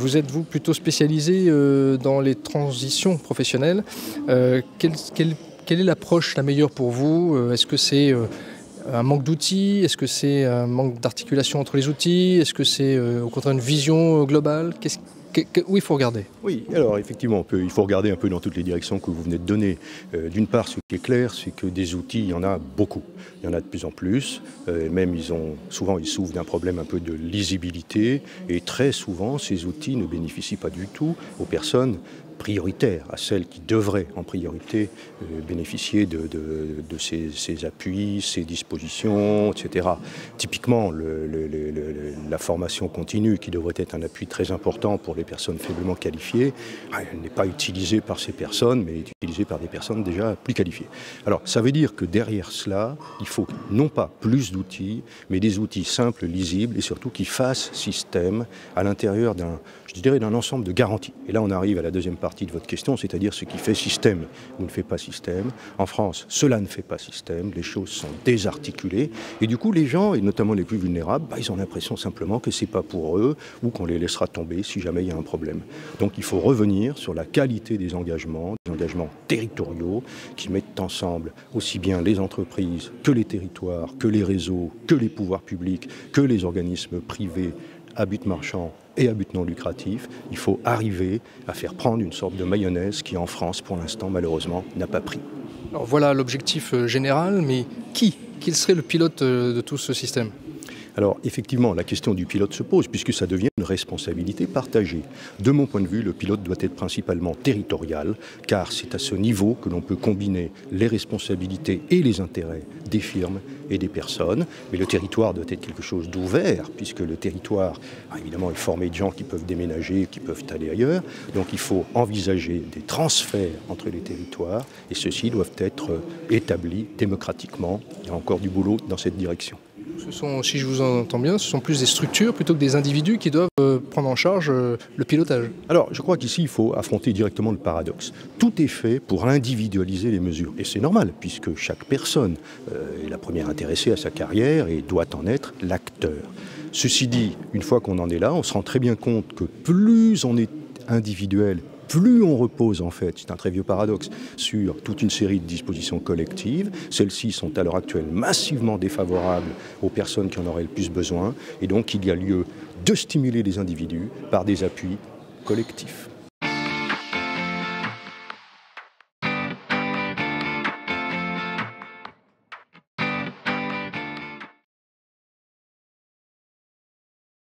vous êtes, vous, plutôt spécialisé dans les transitions professionnelles. Quelle est l'approche la meilleure pour vous? Est-ce que c'est un manque d'outils? Est-ce que c'est un manque d'articulation entre les outils? Est-ce que c'est au contraire une vision globale? Où il faut regarder? Oui, alors effectivement, il faut regarder un peu dans toutes les directions que vous venez de donner. D'une part, ce qui est clair, c'est que des outils, il y en a beaucoup. Il y en a de plus en plus. Même souvent, ils souffrent d'un problème un peu de lisibilité. Et très souvent, ces outils ne bénéficient pas du tout aux personnes prioritaires, à celles qui devraient en priorité bénéficier de ces appuis, ces dispositions, etc. Typiquement, la formation continue, qui devrait être un appui très important pour les personnes faiblement qualifiées, elle n'est pas utilisée par ces personnes, mais est utilisée par des personnes déjà plus qualifiées. Alors, ça veut dire que derrière cela, il faut non pas plus d'outils, mais des outils simples, lisibles et surtout qui fassent système à l'intérieur d'un ensemble de garanties. Et là, on arrive à la deuxième partie de votre question, c'est-à-dire ce qui fait système ou ne fait pas système. En France, cela ne fait pas système, les choses sont désarticulées et du coup, les gens, et notamment les plus vulnérables, ils ont l'impression simplement que c'est pas pour eux ou qu'on les laissera tomber si jamais il y a un problème. Donc, il faut revenir sur la qualité des engagements territoriaux qui mettent ensemble aussi bien les entreprises que les territoires, que les réseaux, que les pouvoirs publics, que les organismes privés à but marchand et à but non lucratif. Il faut arriver à faire prendre une sorte de mayonnaise qui, en France, pour l'instant, malheureusement, n'a pas pris. Alors voilà l'objectif général, mais quel serait le pilote de tout ce système? Alors effectivement, la question du pilote se pose puisque ça devient une responsabilité partagée. De mon point de vue, le pilote doit être principalement territorial car c'est à ce niveau que l'on peut combiner les responsabilités et les intérêts des firmes et des personnes. Mais le territoire doit être quelque chose d'ouvert puisque le territoire, évidemment, est formé de gens qui peuvent déménager, qui peuvent aller ailleurs. Donc il faut envisager des transferts entre les territoires et ceux-ci doivent être établis démocratiquement. Il y a encore du boulot dans cette direction. Si je vous entends bien, ce sont plus des structures plutôt que des individus qui doivent prendre en charge le pilotage. Alors, je crois qu'ici, il faut affronter directement le paradoxe. Tout est fait pour individualiser les mesures. Et c'est normal, puisque chaque personne est la première intéressée à sa carrière et doit en être l'acteur. Ceci dit, une fois qu'on en est là, on se rend très bien compte que plus on est individuel, plus on repose en fait, c'est un très vieux paradoxe, sur toute une série de dispositions collectives. Celles-ci sont à l'heure actuelle massivement défavorables aux personnes qui en auraient le plus besoin. Et donc il y a lieu de stimuler les individus par des appuis collectifs.